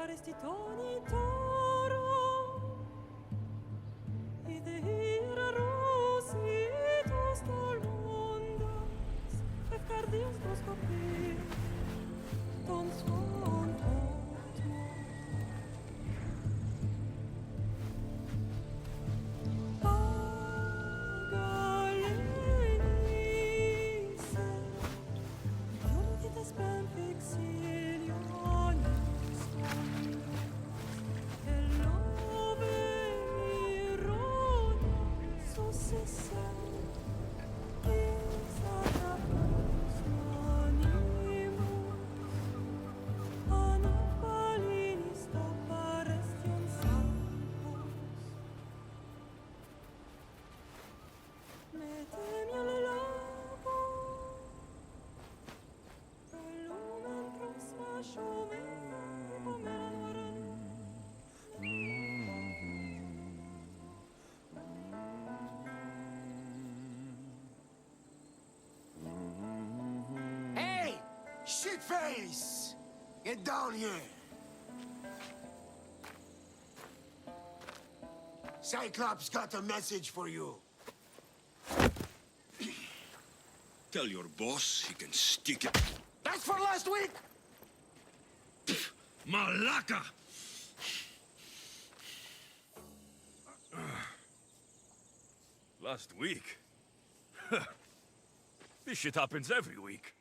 faresti toni toro, i de hira rositos tolmondas, fefcardios proskopir, ton svon totmo. Pagaleniser, jungtites ben fixilionis ondas, elove ironia successem, isatapus animus, anapalinis taparestion sampos. Metemiam labo, lumen prosma shomem, pomeran. Hey! Shitface! Get down here! Cyclops got a message for you. Tell your boss he can stick it. That's for last week! Malaka! Last week? This shit happens every week.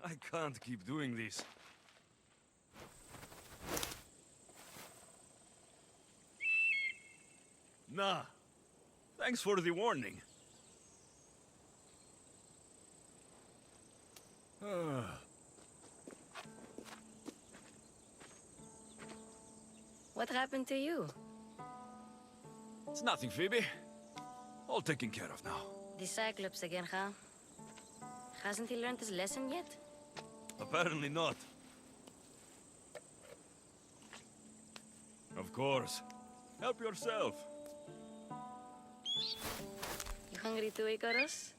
I can't keep doing this. Nah. Thanks for the warning. What happened to you? It's nothing, Phoebe. All taken care of now. The Cyclops again, huh? Hasn't he learned his lesson yet? Apparently not. Of course. Help yourself. You hungry too, Icarus?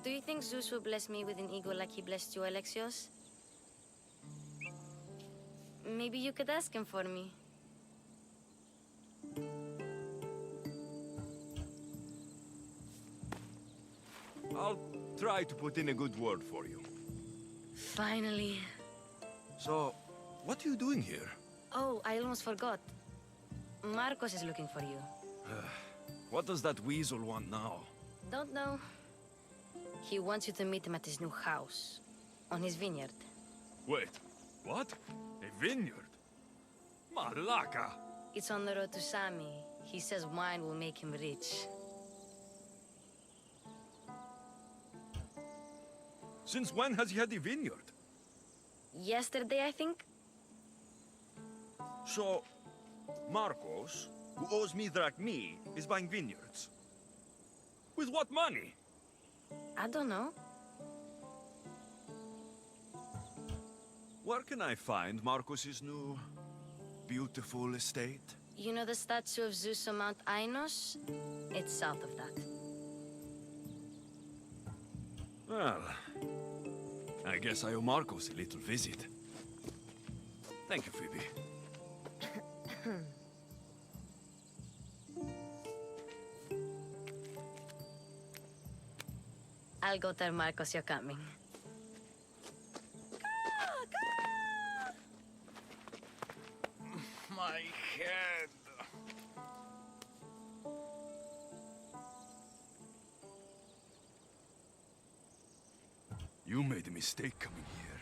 Do you think Zeus will bless me with an ego like he blessed you, Alexios? Maybe you could ask him for me. I'll try to put in a good word for you. Finally. So, what are you doing here? Oh, I almost forgot. Marcos is looking for you. What does that weasel want now? Don't know. He wants you to meet him at his new house. On his vineyard. Wait, what? A vineyard? Malaka! It's on the road to Sami. He says wine will make him rich. Since when has he had a vineyard? Yesterday, I think? So, Marcos, who owes me drachmi, is buying vineyards. With what money? I don't know. Where can I find Marcos's new, beautiful estate? You know the statue of Zeus on Mount Ainos? It's south of that. Well, I guess I owe Marcos a little visit. Thank you, Phoebe. I'll go tell Marcos you're coming. My head. You made a mistake coming here.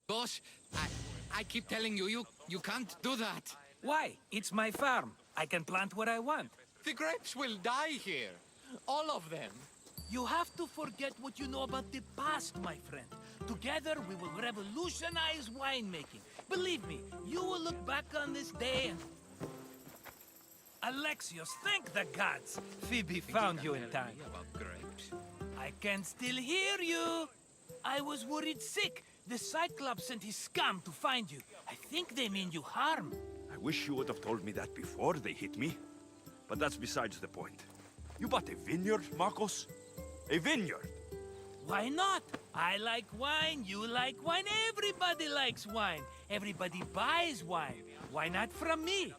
Boss, I keep telling you, you can't do that. Why? It's my farm. I can plant what I want. The grapes will die here. All of them. You have to forget what you know about the past, my friend. Together, we will revolutionize winemaking. Believe me, you will look back on this day and... Alexios, thank the gods! Phoebe found you in time. About grapes. I can still hear you! I was worried sick. The Cyclops sent his scum to find you. I think they mean you harm. I wish you would have told me that before they hit me. But that's besides the point. You bought a vineyard, Marcos? A vineyard? Why not? I like wine, you like wine, everybody likes wine. Everybody buys wine. Why not from me?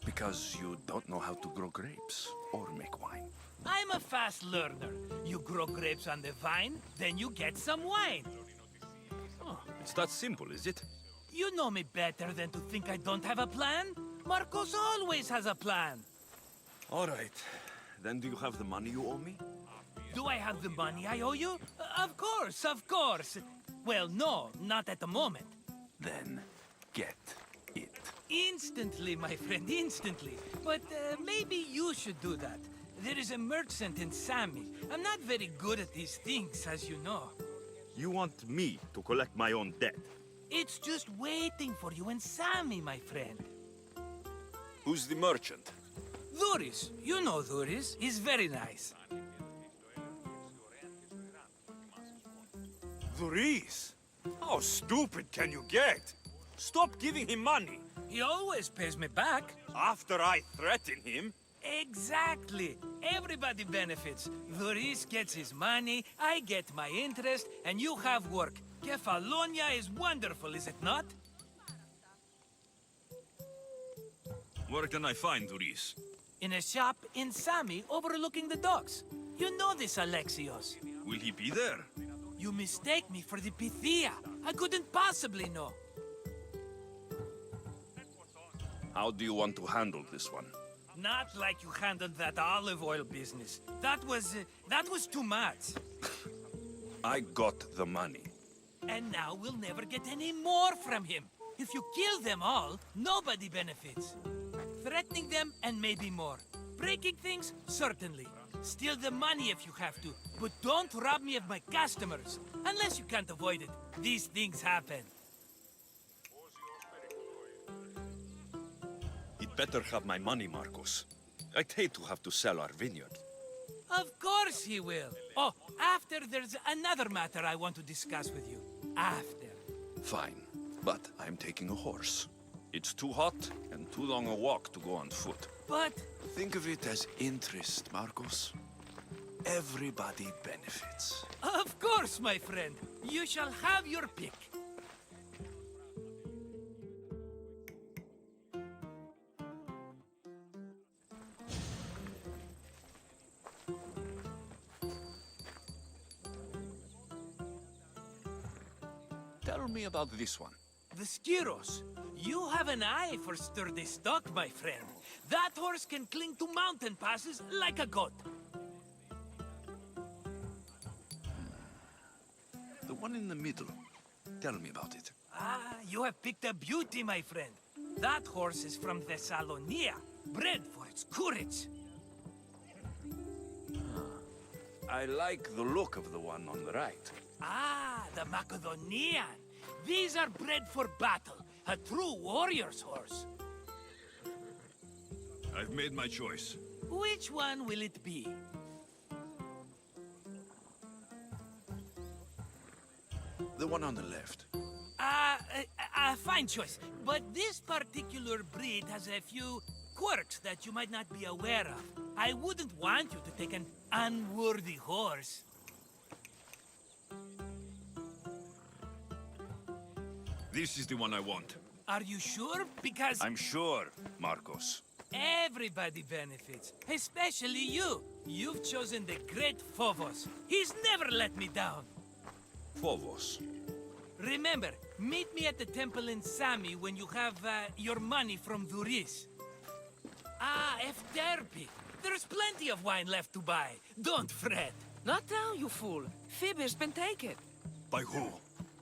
Because you don't know how to grow grapes or make wine. I'm a fast learner. You grow grapes on the vine, then you get some wine. Oh, it's that simple, is it? You know me better than to think I don't have a plan. Marcos always has a plan. All right. Then do you have the money you owe me? Do I have the money I owe you? Of course, of course. Well, no, not at the moment. Then get it. Instantly, my friend, instantly. But maybe you should do that. There is a merchant in Sami. I'm not very good at these things, as you know. You want me to collect my own debt? It's just waiting for you in Sami, my friend. Who's the merchant? Duris. You know Duris. He's very nice. Luis! How stupid can you get? Stop giving him money! He always pays me back. After I threaten him? Exactly. Everybody benefits. Duris gets his money, I get my interest, and you have work. Kefalonia is wonderful, is it not? Where can I find Luis? In a shop in Sami overlooking the docks. You know this, Alexios. Will he be there? You mistake me for the Pythia. I couldn't possibly know. How do you want to handle this one? Not like you handled that olive oil business. That was too much. I got the money. And now we'll never get any more from him. If you kill them all, nobody benefits. Threatening them, and maybe more. Breaking things, certainly. Steal the money if you have to, but don't rob me of my customers. Unless you can't avoid it. These things happen. He'd better have my money, Marcos. I'd hate to have to sell our vineyard. Of course he will. Oh, after there's another matter I want to discuss with you. After. Fine, but I'm taking a horse. It's too hot and too long a walk to go on foot. But Think of it as interest, Marcos. Everybody benefits. of course, my friend. You shall have your pick. Tell me about this one. The Skiros. You have an eye for sturdy stock, my friend. That horse can cling to mountain passes like a goat. The one in the middle. Tell me about it. Ah, you have picked a beauty, my friend. That horse is from Thessalonia, bred for its courage. I like the look of the one on the right. Ah, the Macedonian. These are bred for battle, a true warrior's horse. I've made my choice. Which one will it be? The one on the left. Fine choice. But this particular breed has a few quirks that you might not be aware of. I wouldn't want you to take an unworthy horse. This is the one I want. Are you sure? Because I'm sure, Marcos. everybody benefits, especially you. You've chosen the great Phobos. He's never let me down. Phobos. Remember, meet me at the temple in Sami when you have your money from Duris. Ah, Efterpi. There's plenty of wine left to buy. Don't fret. Not now, you fool. Phoebe's been taken. By who?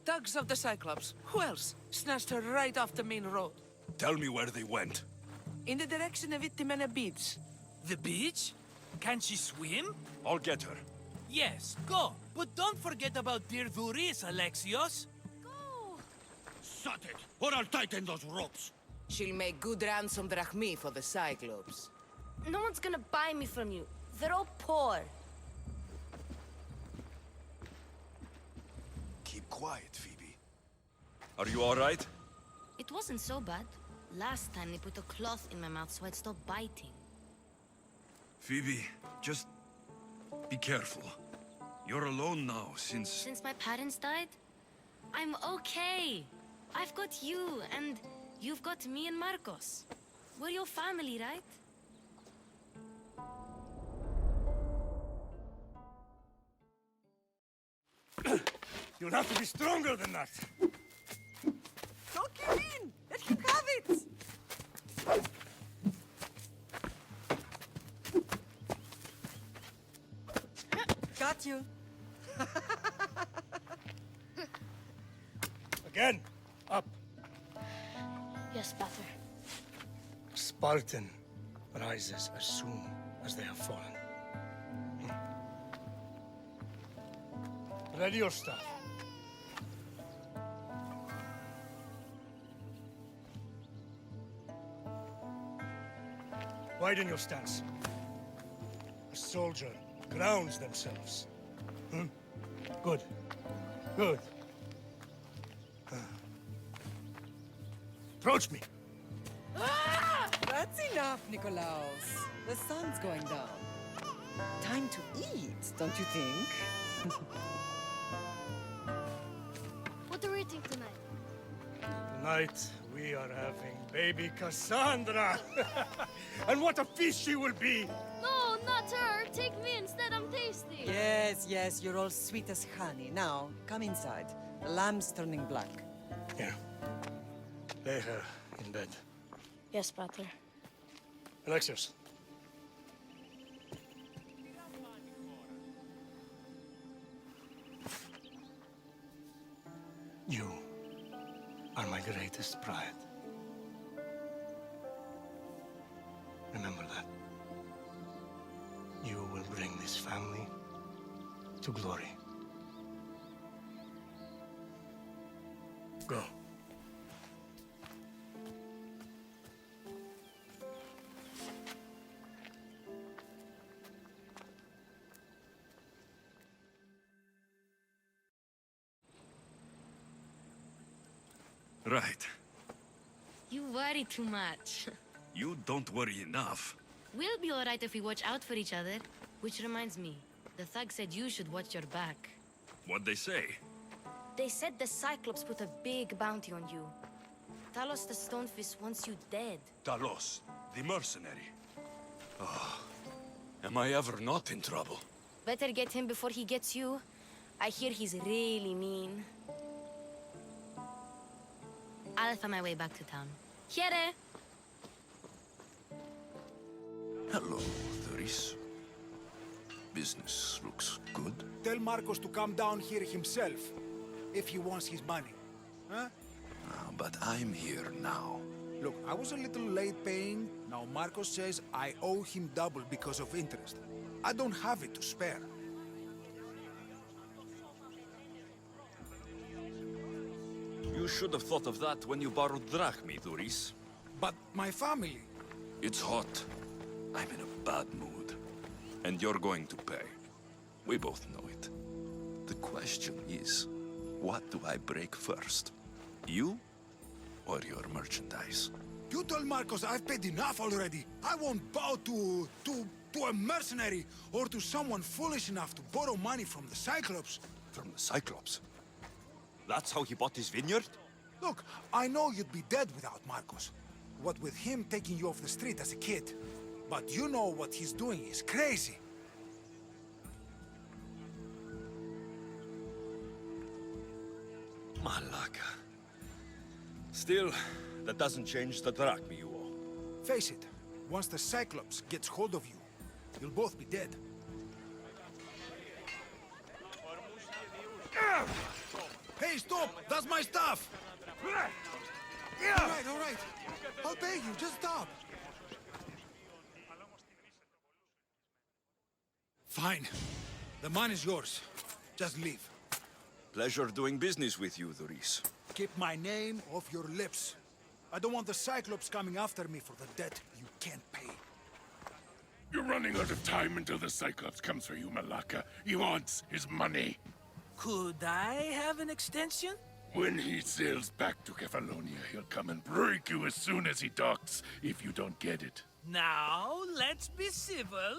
Thugs of the Cyclops. Who else? Snatched her right off the main road. Tell me where they went. In the direction of Itimena Beach. The beach? Can she swim? I'll get her. Yes, go. But don't forget about dear Duris, Alexios. Shut it, or I'll tighten those ropes. She'll make good ransom drachmi for the Cyclops. No one's gonna buy me from you. They're all poor. Keep quiet, Phoebe. Are you all right? It wasn't so bad. Last time they put a cloth in my mouth so I'd stop biting. Phoebe, just be careful. You're alone now since... Since my parents died, I'm okay. I've got you, and you've got me and Marcos. We're your family, right? You'll have to be stronger than that. Don't give in! Let him have it! Got you. Again, up. Yes, Pater. Spartan rises as soon as they have fallen. Ready your staff. Widen your stance. A soldier grounds themselves. Good. Good. Approach me. That's enough, Nikolaos. The sun's going down. Time to eat, don't you think? What are we eating tonight? Tonight, we are having baby Cassandra. And what a feast she will be! No, not her! Take me instead, I'm tasty! Yes, yes, you're all sweet as honey. Now, come inside. The lamb's turning black. Here. Lay her in bed. Yes, Pater. Alexios. You are my greatest pride. Remember that. You will bring this family to glory. Go. Right. You worry too much. You don't worry enough. We'll be alright if we watch out for each other. Which reminds me, the thug said you should watch your back. What'd they say? They said the Cyclops put a big bounty on you. Talos the Stonefist wants you dead. Talos, the mercenary. Oh, am I ever not in trouble? Better get him before he gets you. I hear he's really mean. I'll find my way back to town. Here! Hello, Doris. Business looks good. Tell Marcos to come down here himself, if he wants his money. Huh? But I'm here now. Look, I was a little late paying. Now Marcos says I owe him double because of interest. I don't have it to spare. You should have thought of that when you borrowed drachmi, Doris. But my family... It's hot. I'm in a bad mood. And you're going to pay. We both know it. The question is, what do I break first? You or your merchandise? You told Marcos I've paid enough already. I won't bow to a mercenary or to someone foolish enough to borrow money from the Cyclops. From the Cyclops? That's how he bought his vineyard? Look, I know you'd be dead without Marcos. What with him taking you off the street as a kid. But you know what he's doing is crazy. Malaka. Still, that doesn't change the drachmi you owe. Face it, once the Cyclops gets hold of you, you'll both be dead. Hey, stop! That's my stuff! All right. I'll pay you, just stop. Fine. The money is yours. Just leave. Pleasure doing business with you, Doris. Keep my name off your lips. I don't want the Cyclops coming after me for the debt you can't pay. You're running out of time until the Cyclops comes for you, Malaka. He wants his money. Could I have an extension? When he sails back to Kefalonia, he'll come and break you as soon as he docks, if you don't get it. Now, let's be civil.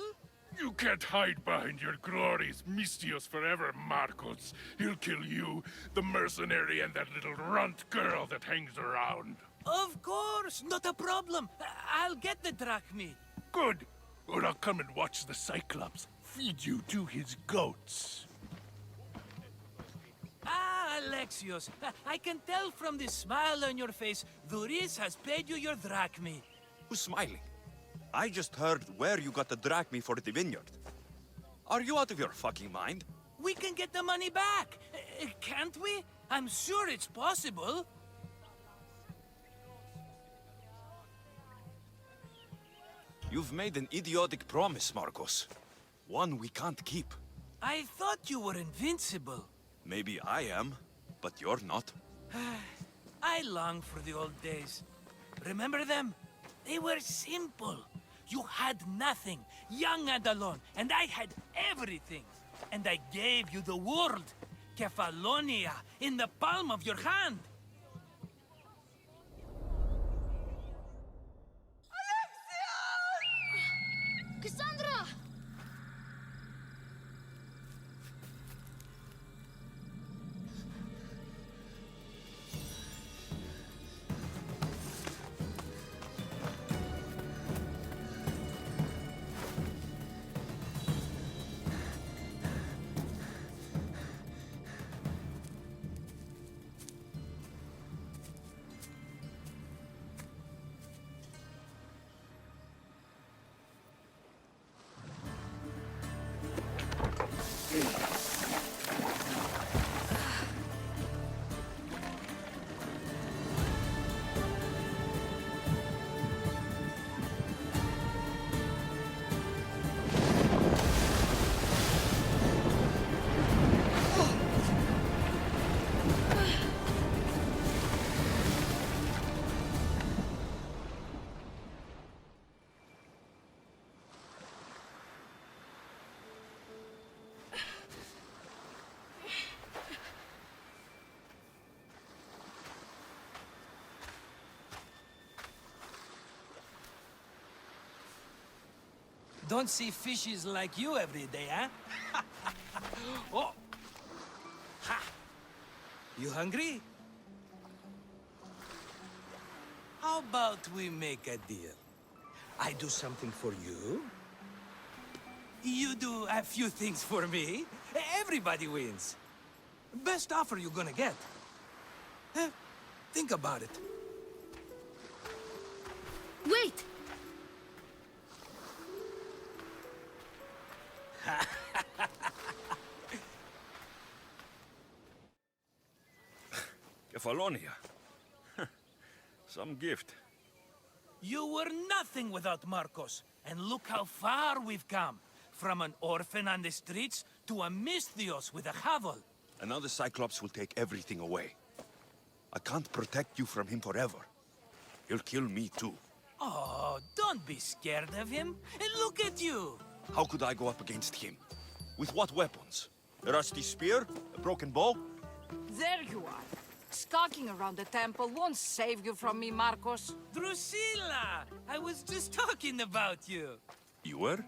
You can't hide behind your glories, Mistios forever, Marcos. He'll kill you, the mercenary, and that little runt girl that hangs around. Of course, not a problem. I'll get the drachmi. Good. Or I'll come and watch the Cyclops feed you to his goats. Ah, Alexios, I can tell from the smile on your face, Duris has paid you your drachmi. Who's smiling? I just heard where you got the drachmi for the vineyard. Are you out of your fucking mind? We can get the money back, can't we? I'm sure it's possible. You've made an idiotic promise, Marcos. One we can't keep. I thought you were invincible. Maybe I am, but you're not. I long for the old days. Remember them? They were simple. You had nothing, young and alone, and I had everything. And I gave you the world, Kefalonia, in the palm of your hand. Cassandra! Don't see fishes like you every day, huh? Oh! Ha! You hungry? How about we make a deal? I do something for you. You do a few things for me. Everybody wins. Best offer you're gonna get. Think about it. Wait! Kefalonia. Some gift. You were nothing without Marcos, and look how far we've come. From an orphan on the streets to a Mistios with a hovel. And now the Cyclops will take everything away. I can't protect you from him forever. He'll kill me too. Oh, don't be scared of him. And look at you. How could I go up against him? With what weapons? A rusty spear? A broken bow? There you are. Skulking around the temple won't save you from me, Marcos. Drusilla! I was just talking about you. You were?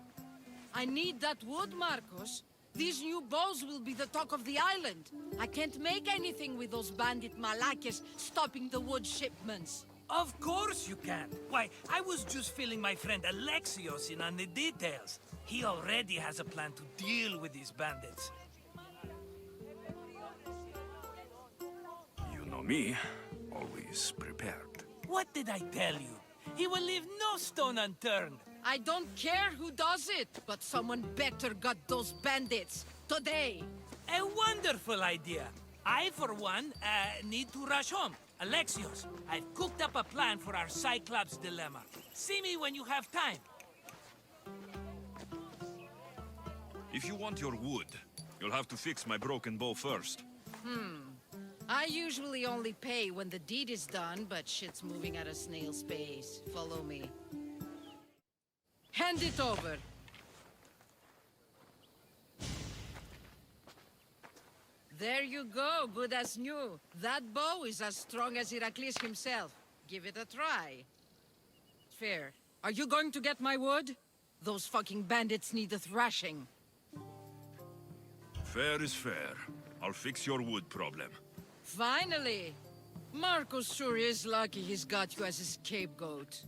I need that wood, Marcos. These new bows will be the talk of the island. I can't make anything with those bandit malakes stopping the wood shipments. Of course you can. Why, I was just filling my friend Alexios in on the details. He already has a plan to deal with these bandits. You know me, always prepared. What did I tell you? He will leave no stone unturned. I don't care who does it, but someone better got those bandits. Today. A wonderful idea. I, for one, need to rush home. Alexios, I've cooked up a plan for our Cyclops dilemma. See me when you have time. If you want your wood, you'll have to fix my broken bow first. I usually only pay when the deed is done, but shit's moving at a snail's pace. Follow me. Hand it over. There you go, good as new. That bow is as strong as Heracles himself. Give it a try. Fair. Are you going to get my wood? Those fucking bandits need a thrashing. Fair is fair. I'll fix your wood problem. Finally! Marcos sure is lucky he's got you as his scapegoat.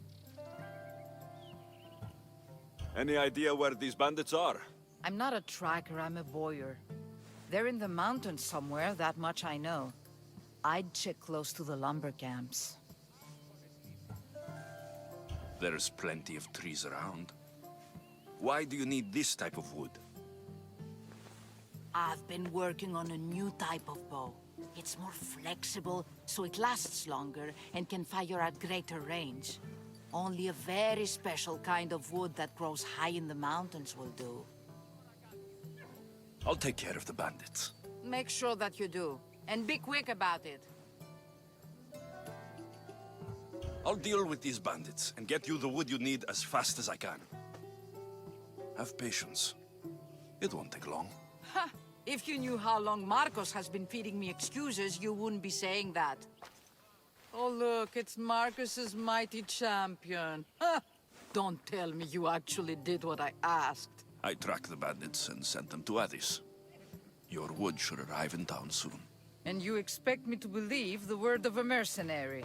Any idea where these bandits are? I'm not a tracker, I'm a boyar. They're in the mountains somewhere, that much I know. I'd check close to the lumber camps. There's plenty of trees around. Why do you need this type of wood? I've been working on a new type of bow. It's more flexible, so it lasts longer and can fire at greater range. Only a very special kind of wood that grows high in the mountains will do. I'll take care of the bandits. Make sure that you do, and be quick about it. I'll deal with these bandits and get you the wood you need as fast as I can. Have patience. It won't take long. Ha! If you knew how long Marcos has been feeding me excuses, you wouldn't be saying that. Oh look, it's Marcos's mighty champion. Ha! Don't tell me you actually did what I asked. I tracked the bandits and sent them to Odyssey. Your wood should arrive in town soon. And you expect me to believe the word of a mercenary?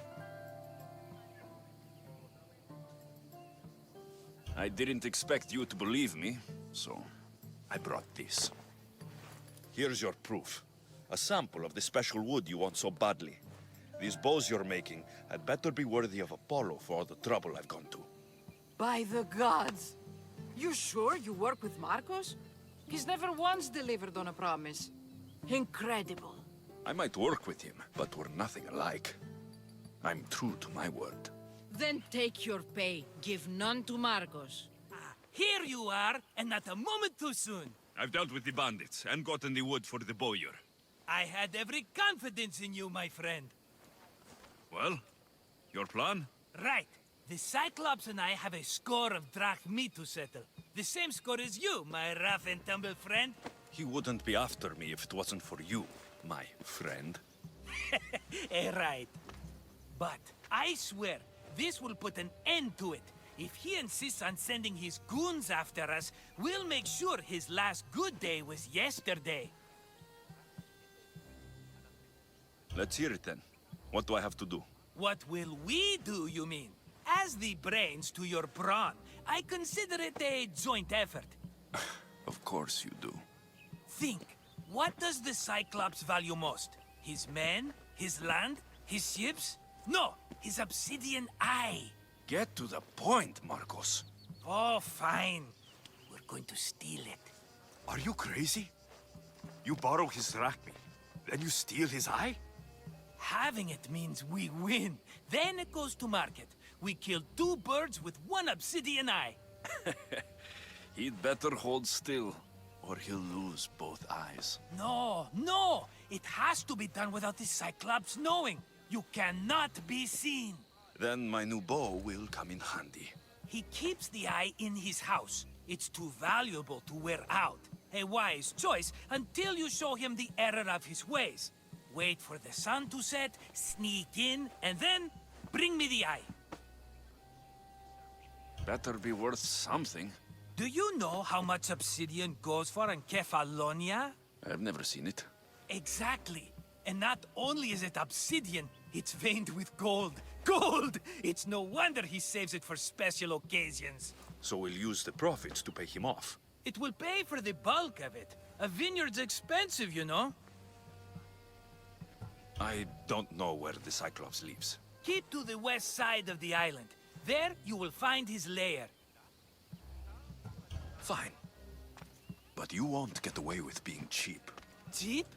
I didn't expect you to believe me, so I brought this. Here's your proof. A sample of the special wood you want so badly. These bows you're making had better be worthy of Apollo for all the trouble I've gone to. By the gods! You sure you work with Marcos? He's never once delivered on a promise. Incredible. I might work with him, but we're nothing alike. I'm true to my word. Then take your pay. Give none to Marcos. Here you are, and not a moment too soon. I've dealt with the bandits and gotten the wood for the boyar. I had every confidence in you, my friend. Well, your plan? Right. The Cyclops and I have a score of drachmi to settle. The same score as you, my rough and tumble friend. He wouldn't be after me if it wasn't for you, my friend. Right. But I swear, this will put an end to it. If he insists on sending his goons after us, we'll make sure his last good day was yesterday. Let's hear it then. What do I have to do? What will we do, you mean? As the brains to your brawn, I consider it a joint effort. Of course you do. Think, what does the Cyclops value most? His men? His land? His ships? No, his obsidian eye. Get to the point, Marcos. Oh, fine. We're going to steal it. Are you crazy? You borrow his drachmi, then you steal his eye? Having it means we win. Then it goes to market. We kill 2 birds with 1 obsidian eye. He'd better hold still, or he'll lose both eyes. No, no! It has to be done without the Cyclops knowing. You cannot be seen. Then my new bow will come in handy. He keeps the eye in his house. It's too valuable to wear out. A wise choice until you show him the error of his ways. Wait for the sun to set, sneak in, and then bring me the eye. Better be worth something. Do you know how much obsidian goes for in Kefalonia? I've never seen it. Exactly. And not only is it obsidian, it's veined with gold. Gold! It's no wonder he saves it for special occasions. So we'll use the profits to pay him off. It will pay for the bulk of it. A vineyard's expensive, you know. I don't know where the Cyclops lives. Keep to the west side of the island. There, you will find his lair. Fine. But you won't get away with being cheap. Cheap?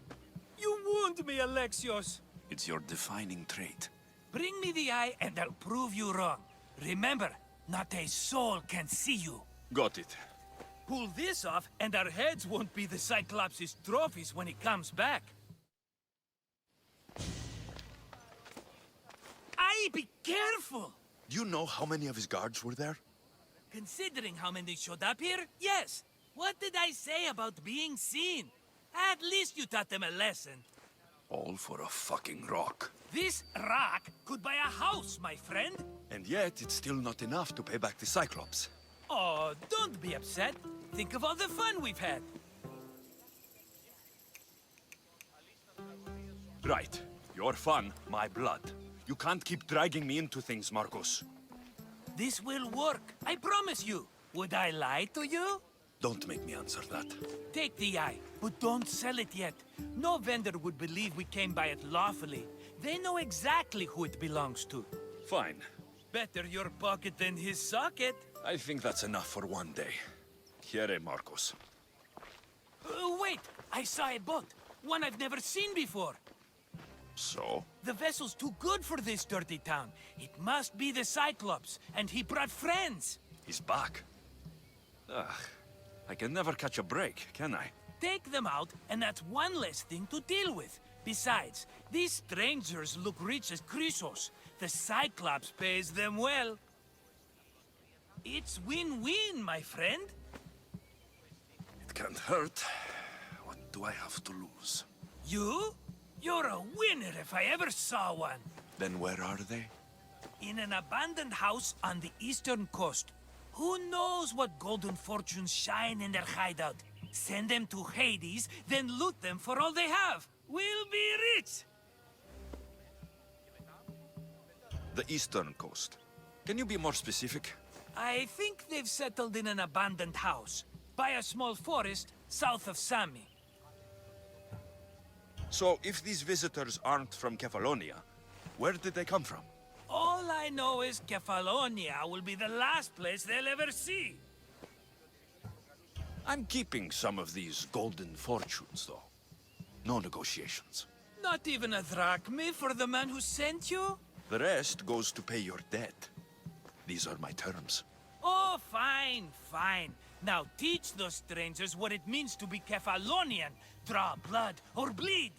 You wound me, Alexios. It's your defining trait. Bring me the eye and I'll prove you wrong. Remember, not a soul can see you. Got it. Pull this off and our heads won't be the Cyclops' trophies when he comes back. Aye, be careful! Do you know how many of his guards were there? Considering how many showed up here, yes. What did I say about being seen? At least you taught them a lesson. All for a fucking rock. This rock could buy a house, my friend. And yet, it's still not enough to pay back the Cyclops. Oh, don't be upset. Think of all the fun we've had. Right. Your fun, my blood. You can't keep dragging me into things, Marcos. This will work, I promise you. Would I lie to you? Don't make me answer that. Take the eye, but don't sell it yet. No vendor would believe we came by it lawfully. They know exactly who it belongs to. Fine. Better your pocket than his socket. I think that's enough for one day. Here, Marcos. Wait! I saw a boat. One I've never seen before. So? The vessel's too good for this dirty town. It must be the Cyclops, and he brought friends. He's back. Ugh. I can never catch a break, can I? Take them out, and that's one less thing to deal with. Besides, these strangers look rich as Chrysos. The Cyclops pays them well. It's win-win, my friend. It can't hurt. What do I have to lose? You? You're a winner if I ever saw one. Then where are they? In an abandoned house on the eastern coast. Who knows what golden fortunes shine in their hideout? Send them to Hades, then loot them for all they have. We'll be rich! The eastern coast. Can you be more specific? I think they've settled in an abandoned house, by a small forest south of Sami. So, if these visitors aren't from Kefalonia, where did they come from? All I know is Kefalonia will be the last place they'll ever see. I'm keeping some of these golden fortunes, though. No negotiations. Not even a drachme for the man who sent you? The rest goes to pay your debt. These are my terms. Oh, fine, fine. Now teach those strangers what it means to be Kefalonian. Draw blood or bleed.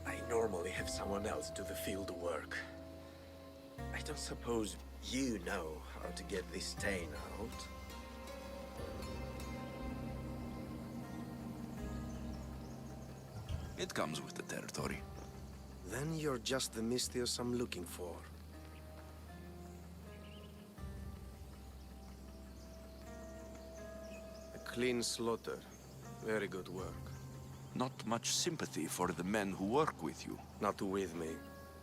I normally have someone else do the field work. I don't suppose you know how to get this stain out. It comes with the territory. Then you're just the Mystios I'm looking for. A clean slaughter. Very good work. Not much sympathy for the men who work with you. Not with me.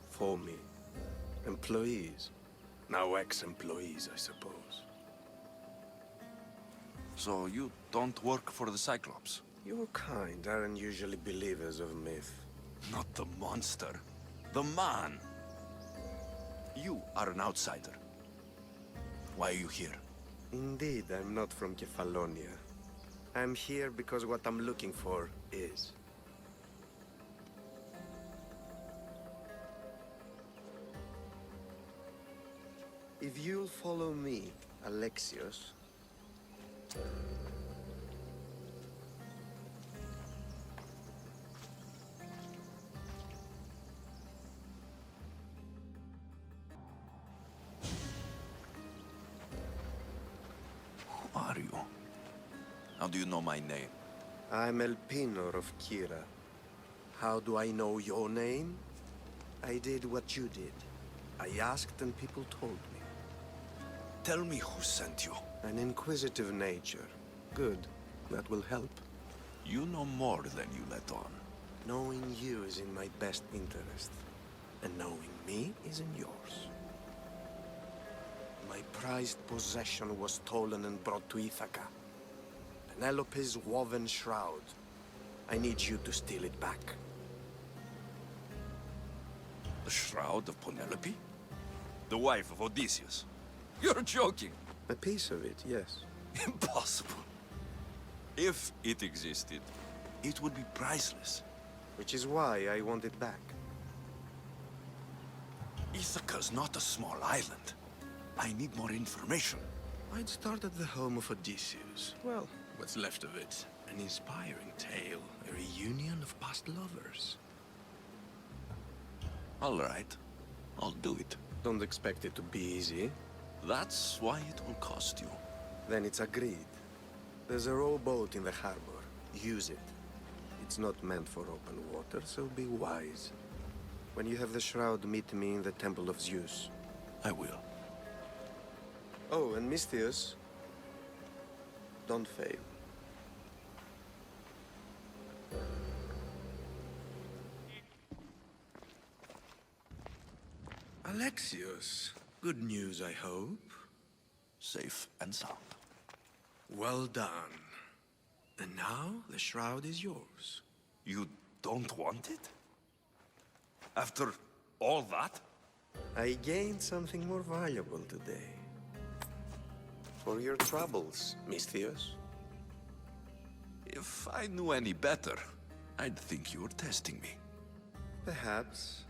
For me. Employees. Now ex-employees, I suppose. So you don't work for the Cyclops? Your kind aren't usually believers of myth. Not the monster. The man. You are an outsider. Why are you here? Indeed, I'm not from Kefalonia. I'm here because what I'm looking for is. If you'll follow me, Alexios... Who are you? How do you know my name? I'm El Pinor of Kira. How do I know your name? I did what you did. I asked and people told me. Tell me who sent you. An inquisitive nature. Good. That will help. You know more than you let on. Knowing you is in my best interest. And knowing me is in yours. My prized possession was stolen and brought to Ithaca. Penelope's woven shroud. I need you to steal it back. The shroud of Penelope? The wife of Odysseus? You're joking! A piece of it, yes. Impossible. If it existed, it would be priceless. Which is why I want it back. Ithaca's not a small island. I need more information. I'd start at the home of Odysseus. Well, what's left of it. An inspiring tale, a reunion of past lovers. All right. I'll do it. Don't expect it to be easy. That's why it will cost you. Then it's agreed. There's a rowboat in the harbor. Use it. It's not meant for open water, so be wise. When you have the shroud, meet me in the Temple of Zeus. I will. Oh, and Misthios, don't fail. Alexios, good news, I hope. Safe and sound. Well done. And now the shroud is yours. You don't want it? After all that? I gained something more valuable today. For your troubles, Misthios. If I knew any better, I'd think you were testing me. Perhaps.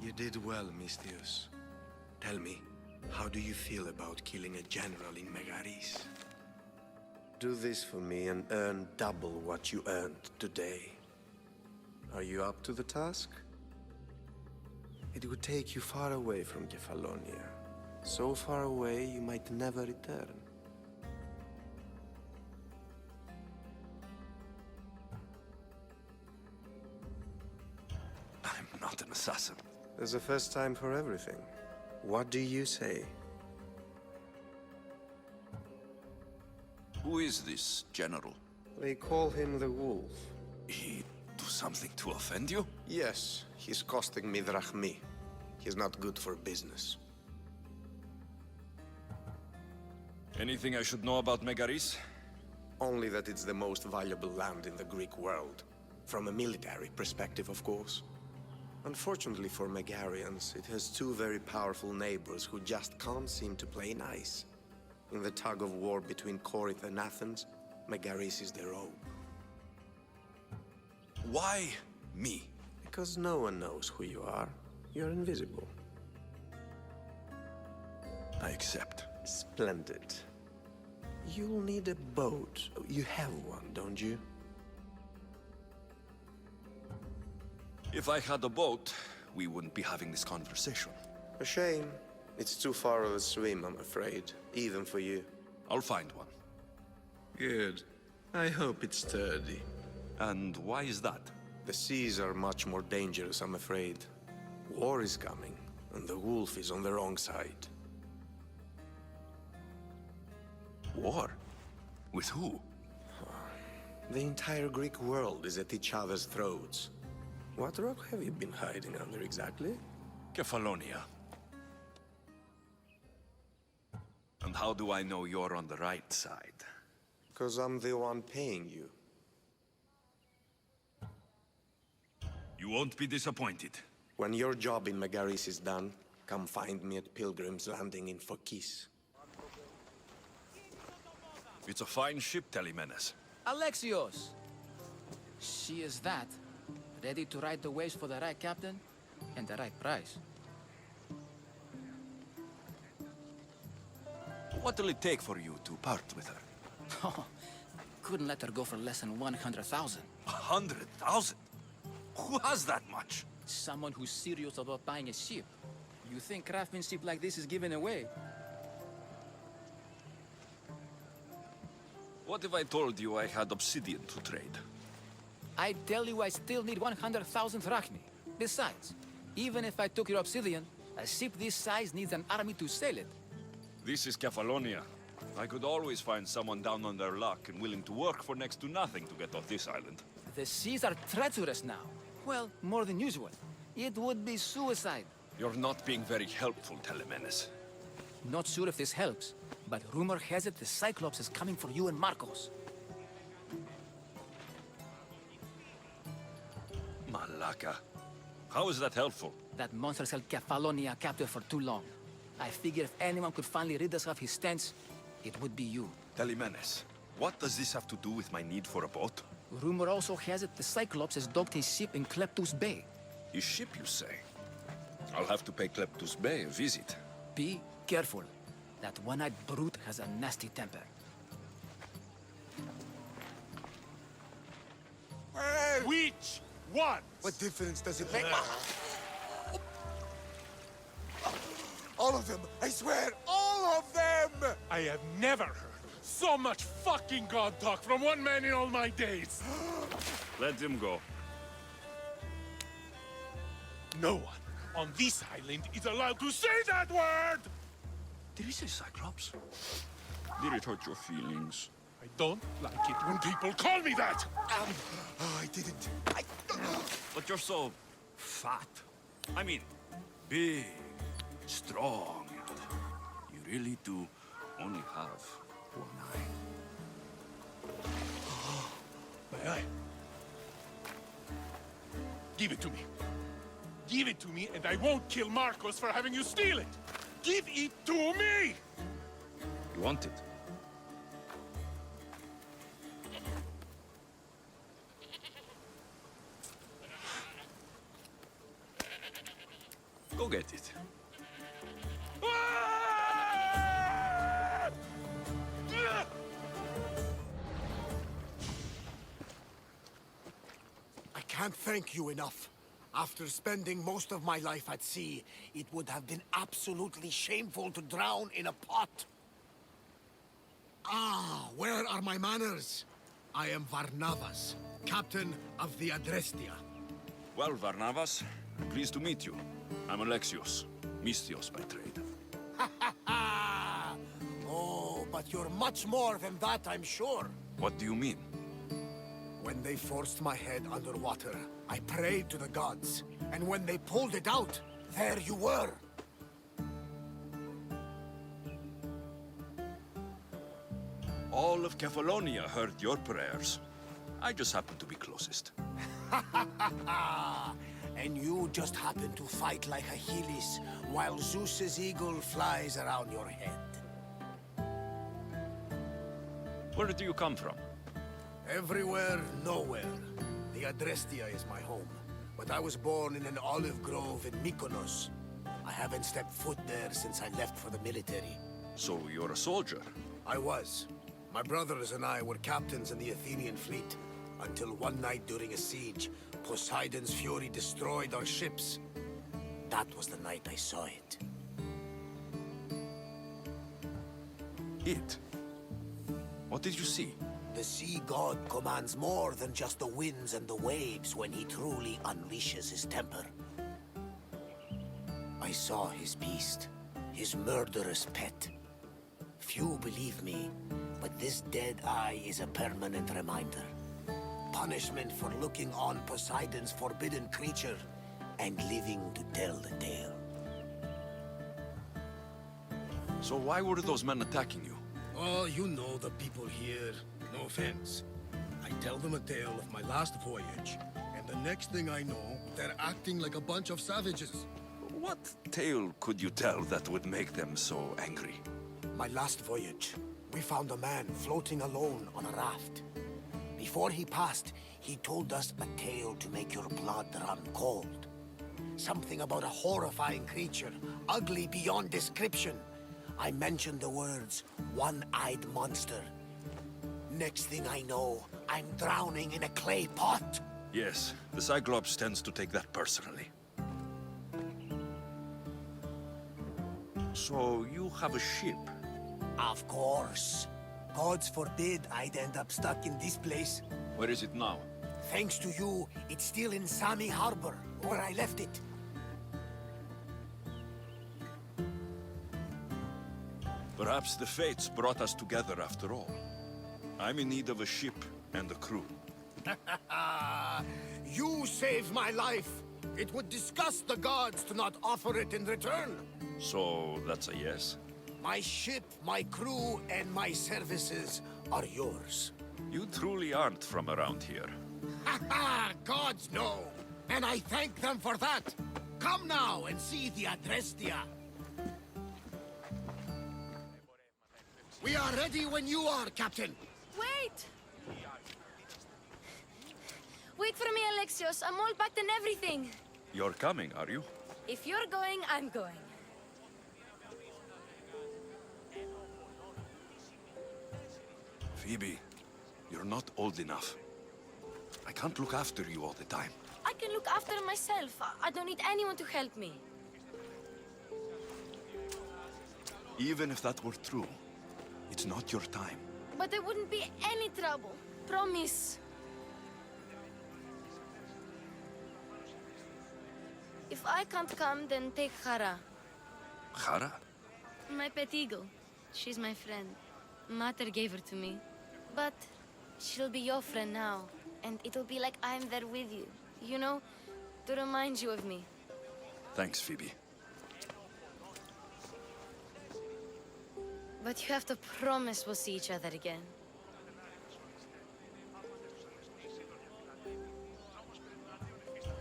You did well, Misthios. Tell me, how do you feel about killing a general in Megaris? Do this for me and earn double what you earned today. Are you up to the task? It would take you far away from Kefalonia. So far away you might never return. I'm not an assassin. There's a first time for everything. What do you say? Who is this general? They call him the Wolf. He do something to offend you? Yes, he's costing me drachmi. He's not good for business. Anything I should know about Megaris? Only that it's the most valuable land in the Greek world. From a military perspective, of course. Unfortunately for Megarians, it has two very powerful neighbors who just can't seem to play nice. In the tug of war between Corinth and Athens, Megaris is their own. Why me? Because no one knows who you are. You're invisible. I accept. Splendid. You'll need a boat. You have one, don't you? If I had a boat, we wouldn't be having this conversation. A shame. It's too far of a swim, I'm afraid. Even for you. I'll find one. Good. I hope it's sturdy. And why is that? The seas are much more dangerous, I'm afraid. War is coming, and the wolf is on the wrong side. War? With who? The entire Greek world is at each other's throats. What rock have you been hiding under exactly? Kefalonia. And how do I know you're on the right side? Because I'm the one paying you. You won't be disappointed. When your job in Megaris is done, come find me at Pilgrim's Landing in Phokis. It's a fine ship, Telemenes. Alexios! She is that. Ready to ride the waves for the right captain and the right price. What'll it take for you to part with her? Oh, couldn't let her go for less than 100,000. 100,000? Who has that much? Someone who's serious about buying a ship. You think craftsmanship like this is given away? What if I told you I had obsidian to trade? I tell you I still need 100,000 drachmi. Besides, even if I took your obsidian, a ship this size needs an army to sail it. This is Kefalonia. I could always find someone down on their luck and willing to work for next to nothing to get off this island. The seas are treacherous now. Well, more than usual. It would be suicide. You're not being very helpful, Telemenes. Not sure if this helps, but rumor has it the Cyclops is coming for you and Marcos. Malaka. How is that helpful? That monster's held Kefalonia captive for too long. I figure if anyone could finally rid us of his stench, it would be you. Telemenes, what does this have to do with my need for a boat? Rumor also has it the Cyclops has docked his ship in Kleptus Bay. His ship, you say? I'll have to pay Kleptus Bey a visit. Be careful. That one-eyed brute has a nasty temper. Hey! Which one? What difference does it make? All of them! I swear, all of them! I have never heard so much fucking god talk from one man in all my days. Let him go. No one on this island is allowed to say that word! Did he say Cyclops? Did it hurt your feelings? I don't like it when people call me that! I didn't. But you're so... fat. I mean, big, strong, and you really do only have one eye. My eye. Give it to me. Give it to me, and I won't kill Marcos for having you steal it! Give it to me! You want it? Go get it. I can't thank you enough. After spending most of my life at sea, it would have been absolutely shameful to drown in a pot. Ah, where are my manners? I am Varnavas, captain of the Adrestia. Well, Varnavas, I'm pleased to meet you. I'm Alexios, Mystios by trade. Oh, but you're much more than that, I'm sure. What do you mean? When they forced my head underwater, I prayed to the gods. And when they pulled it out, there you were. All of Kefalonia heard your prayers. I just happened to be closest. And you just happen to fight like Achilles, while Zeus's eagle flies around your head. Where do you come from? Everywhere, nowhere. The Adrestia is my home. But I was born in an olive grove in Mykonos. I haven't stepped foot there since I left for the military. So you're a soldier? I was. My brothers and I were captains in the Athenian fleet. Until one night during a siege, Poseidon's fury destroyed our ships. That was the night I saw it. It? What did you see? The sea god commands more than just the winds and the waves when he truly unleashes his temper. I saw his beast, his murderous pet. Few believe me, but this dead eye is a permanent reminder. Punishment for looking on Poseidon's forbidden creature and living to tell the tale. So why were those men attacking you? Oh, you know the people here. No offense. I tell them a tale of my last voyage, and the next thing I know, they're acting like a bunch of savages. What tale could you tell that would make them so angry? My last voyage, we found a man floating alone on a raft. Before he passed, he told us a tale to make your blood run cold. Something about a horrifying creature, ugly beyond description. I mentioned the words, one-eyed monster. Next thing I know, I'm drowning in a clay pot. Yes, the Cyclops tends to take that personally. So you have a ship? Of course. Gods forbid I'd end up stuck in this place. Where is it now? Thanks to you, it's still in Sami Harbor, where I left it. Perhaps the fates brought us together after all. I'm in need of a ship and a crew. You saved my life. It would disgust the gods to not offer it in return. So that's a yes? My ship, my crew, and my services are yours. You truly aren't from around here. Gods know, and I thank them for that. Come now and see the Adrestia. We are ready when you are, Captain. Wait! Wait for me, Alexios. I'm all packed and everything. You're coming, are you? If you're going, I'm going. Phoebe, you're not old enough. I can't look after you all the time. I can look after myself. I don't need anyone to help me. Even if that were true, it's not your time. But there wouldn't be any trouble. Promise. If I can't come, then take Hara. Hara? My pet eagle. She's my friend. Mater gave her to me. But she'll be your friend now. And it'll be like I'm there with you. You know? To remind you of me. Thanks, Phoebe. But you have to promise we'll see each other again.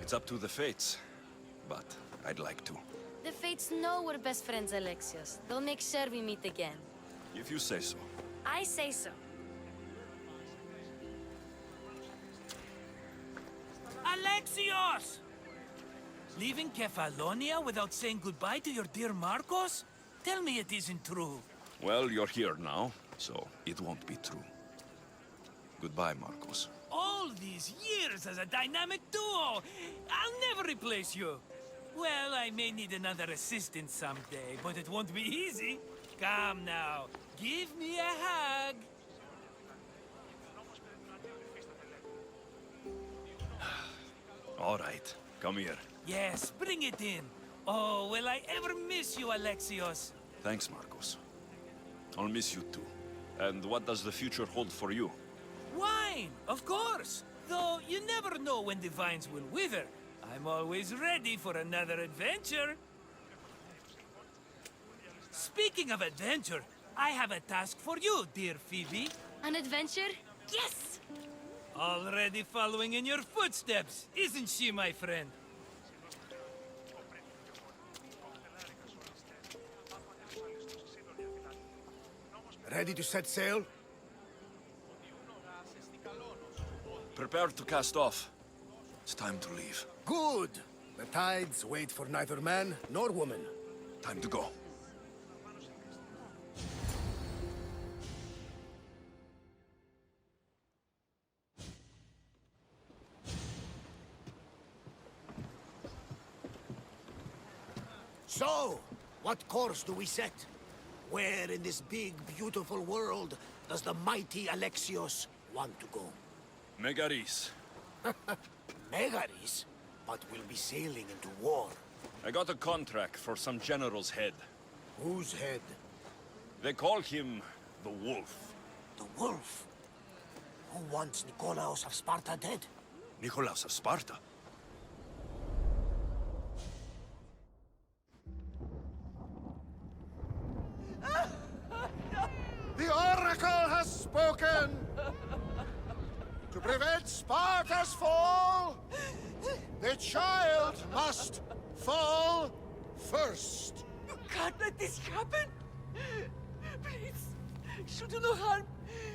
It's up to the fates, but I'd like to. The fates know we're best friends, Alexios. They'll make sure we meet again. If you say so. I say so. Alexios! Leaving Kefalonia without saying goodbye to your dear Marcos? Tell me it isn't true. Well, you're here now, so it won't be true. Goodbye, Marcos. All these years as a dynamic duo! I'll never replace you! Well, I may need another assistant someday, but it won't be easy. Come now, give me a hug! All right, come here. Yes, bring it in. Oh, will I ever miss you, Alexios? Thanks, Marcos. I'll miss you too. And what does the future hold for you? Wine, of course. Though you never know when the vines will wither. I'm always ready for another adventure. Speaking of adventure, I have a task for you, dear Phoebe. An adventure? Yes! Already following in your footsteps, isn't she, my friend? Ready to set sail? Prepare to cast off. It's time to leave. Good! The tides wait for neither man nor woman. Time to go. So, what course do we set? Where in this big, beautiful world does the mighty Alexios want to go? Megaris. Megaris? But we'll be sailing into war. I got a contract for some general's head. Whose head? They call him the Wolf. The Wolf? Who wants Nikolaos of Sparta dead? Nikolaos of Sparta? The Oracle has spoken! To prevent Sparta's fall, the child must fall first. You can't let this happen! Please, she'll do no harm.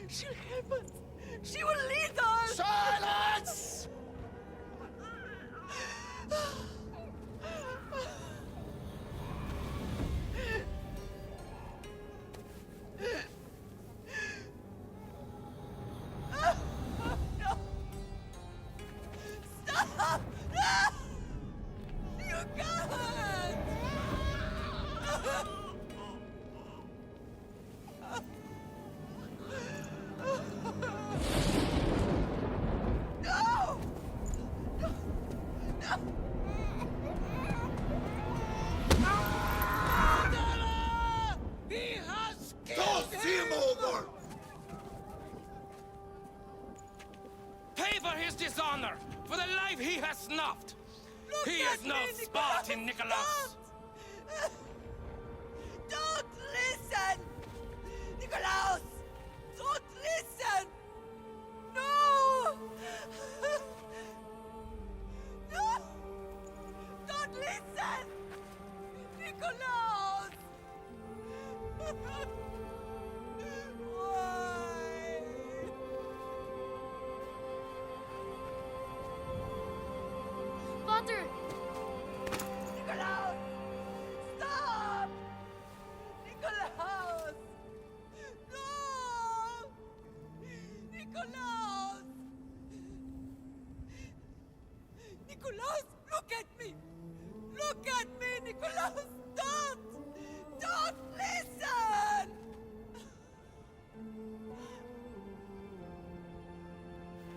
She'll help us. She will lead us! Silence! Stop! You can't! No! No! No! He has killed him! over! Pay for his dishonor, for the life he has snuffed. Look He at is no me, Spartan, Nikolaos. Don't listen! Nikolaos! Don't listen! No! No! Don't listen! Nikolaos! Why? Potter! Nikolaos, look at me! Look at me, Nikolaos! Don't! Don't listen!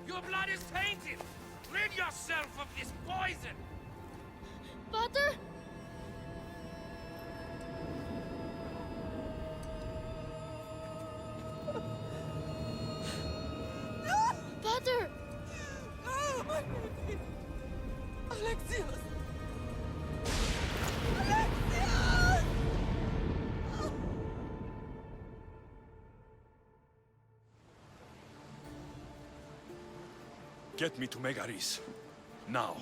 Your blood is tainted! Rid yourself of this poison! Pater? Pater! Oh, my baby! Alexios! Alexios! Get me to Megaris. Now.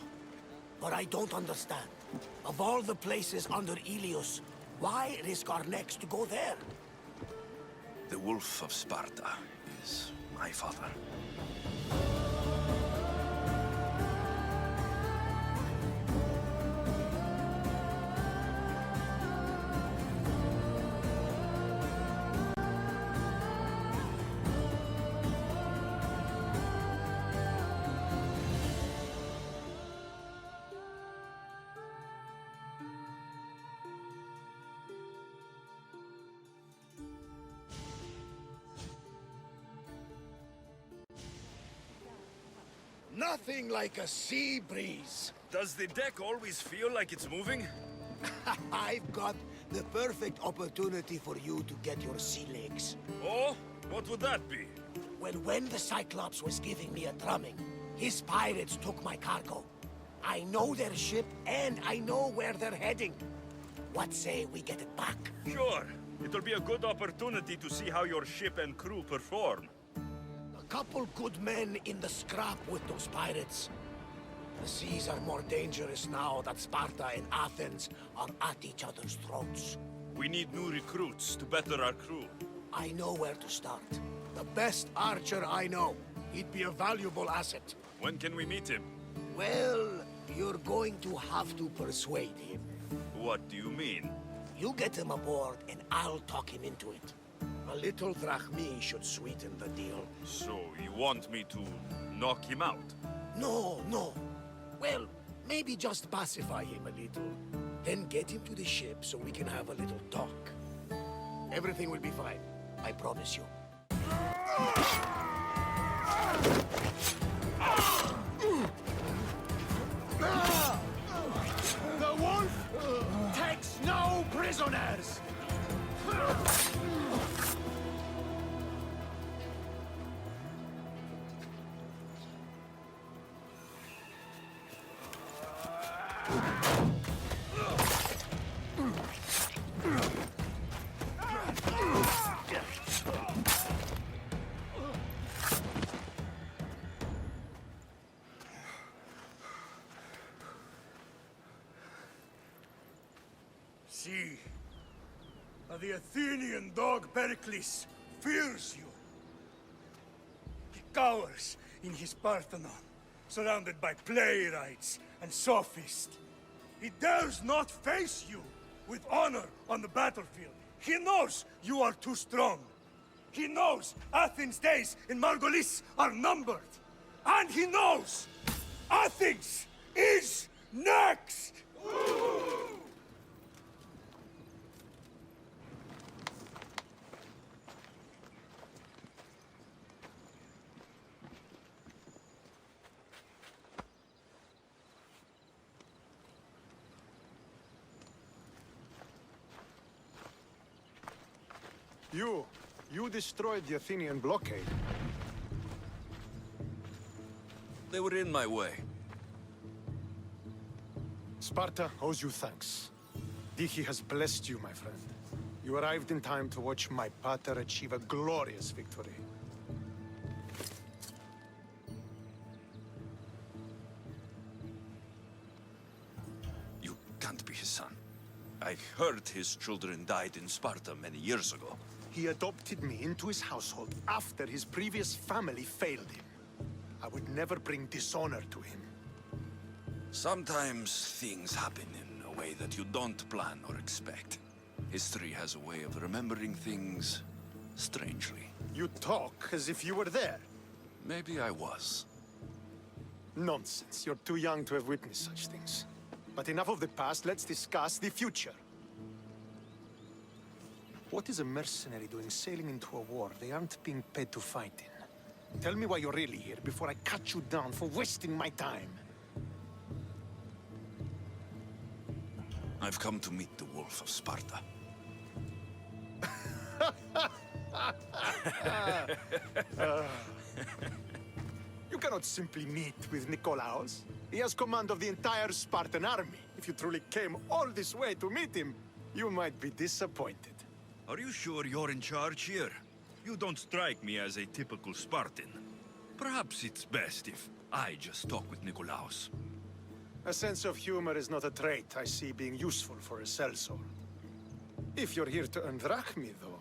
But I don't understand. Of all the places under Ilios, why risk our necks to go there? The Wolf of Sparta is my father. Nothing like a sea breeze. Does the deck always feel like it's moving? I've got the perfect opportunity for you to get your sea legs. Oh? What would that be? Well, when the Cyclops was giving me a drumming, his pirates took my cargo. I know their ship, and I know where they're heading. What say we get it back? Sure. It'll be a good opportunity to see how your ship and crew perform. A couple good men in the scrap with those pirates. The seas are more dangerous now that Sparta and Athens are at each other's throats. We need new recruits to better our crew. I know where to start. The best archer I know. He'd be a valuable asset. When can we meet him? Well, you're going to have to persuade him. What do you mean? You get him aboard and I'll talk him into it. A little drachmi should sweeten the deal. So you want me to knock him out? No, no. Well, maybe just pacify him a little. Then get him to the ship so we can have a little talk. Everything will be fine. I promise you. The wolf takes no prisoners! See, the Athenian dog Pericles fears you. He cowers in his Parthenon, surrounded by playwrights and sophists. He dares not face you with honor on the battlefield. He knows you are too strong. He knows Athens' days in Margolis are numbered. And he knows Athens is next! You destroyed the Athenian blockade. They were in my way. Sparta owes you thanks. Diki has blessed you, my friend. You arrived in time to watch my pater achieve a glorious victory. You can't be his son. I heard his children died in Sparta many years ago. He adopted me into his household after his previous family failed him. I would never bring dishonor to him. Sometimes things happen in a way that you don't plan or expect. History has a way of remembering things strangely. You talk as if you were there. Maybe I was. Nonsense. You're too young to have witnessed such things. But enough of the past, let's discuss the future. What is a mercenary doing sailing into a war they aren't being paid to fight in? Tell me why you're really here before I cut you down for wasting my time. I've come to meet the Wolf of Sparta. You cannot simply meet with Nikolaos. He has command of the entire Spartan army. If you truly came all this way to meet him, you might be disappointed. Are you sure you're in charge here? You don't strike me as a typical Spartan. Perhaps it's best if I just talk with Nikolaos. A sense of humor is not a trait I see being useful for a sellsword. If you're here to earn drachmi, though,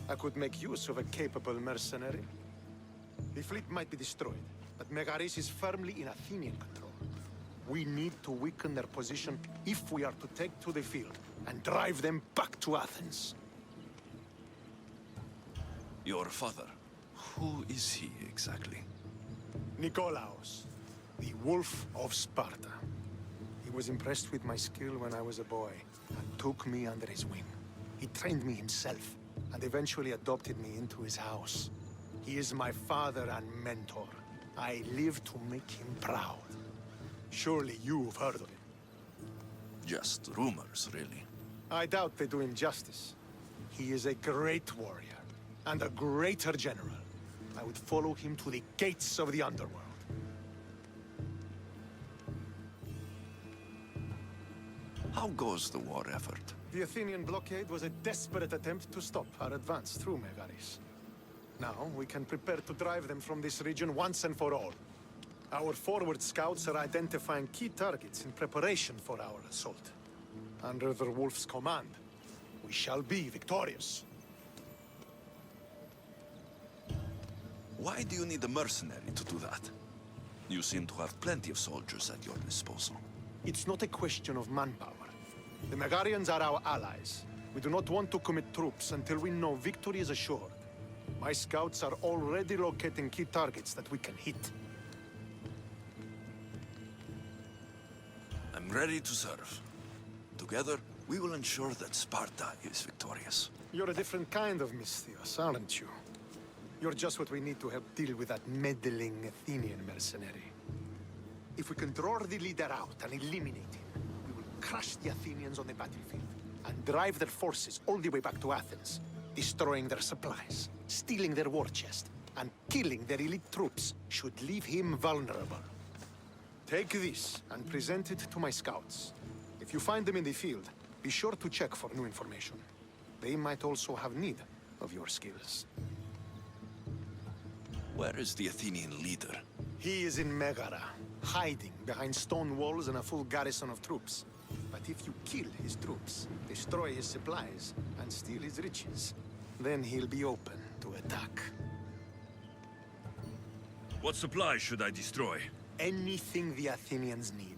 I could make use of a capable mercenary. The fleet might be destroyed, but Megaris is firmly in Athenian control. We need to weaken their position if we are to take to the field and drive them back to Athens. Your father, who is he exactly? Nikolaos, the Wolf of Sparta. He was impressed with my skill when I was a boy and took me under his wing. He trained me himself and eventually adopted me into his house. He is my father and mentor. I live to make him proud. Surely you've heard of him. Just rumors, really. I doubt they do him justice. He is a great warrior and a greater general. I would follow him to the gates of the underworld. How goes the war effort? The Athenian blockade was a desperate attempt to stop our advance through Megaris. Now, we can prepare to drive them from this region once and for all. Our forward scouts are identifying key targets in preparation for our assault. Under the Wolf's command, we shall be victorious. Why do you need a mercenary to do that? You seem to have plenty of soldiers at your disposal. It's not a question of manpower. The Megarians are our allies. We do not want to commit troops until we know victory is assured. My scouts are already locating key targets that we can hit. I'm ready to serve. Together, we will ensure that Sparta is victorious. You're a different kind of Misthios, aren't you? You're just what we need to help deal with that meddling Athenian mercenary. If we can draw the leader out and eliminate him, we will crush the Athenians on the battlefield and drive their forces all the way back to Athens, destroying their supplies, stealing their war chest, and killing their elite troops should leave him vulnerable. Take this and present it to my scouts. If you find them in the field, be sure to check for new information. They might also have need of your skills. Where is the Athenian leader? He is in Megara, hiding behind stone walls and a full garrison of troops. But if you kill his troops, destroy his supplies, and steal his riches, then he'll be open to attack. What supplies should I destroy? Anything the Athenians need.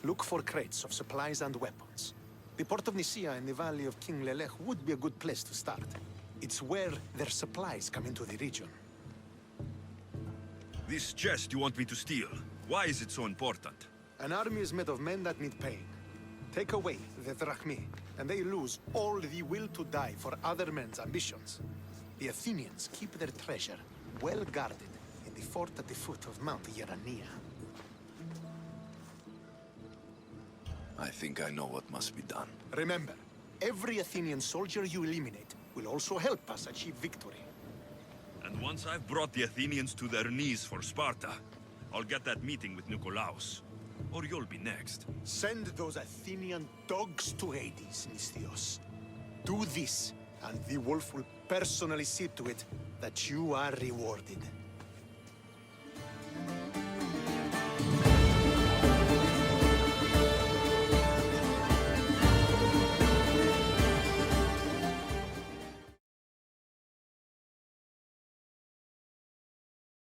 Look for crates of supplies and weapons. The port of Nicaea in the valley of King Lelech would be a good place to start. It's where their supplies come into the region. This chest you want me to steal, why is it so important? An army is made of men that need pain. Take away the drachmi, and they lose all the will to die for other men's ambitions. The Athenians keep their treasure well guarded in the fort at the foot of Mount Yerania. I think I know what must be done. Remember, every Athenian soldier you eliminate will also help us achieve victory. And once I've brought the Athenians to their knees for Sparta, I'll get that meeting with Nikolaos. Or you'll be next. Send those Athenian dogs to Hades, Misthios. Do this, and the Wolf will personally see to it that you are rewarded.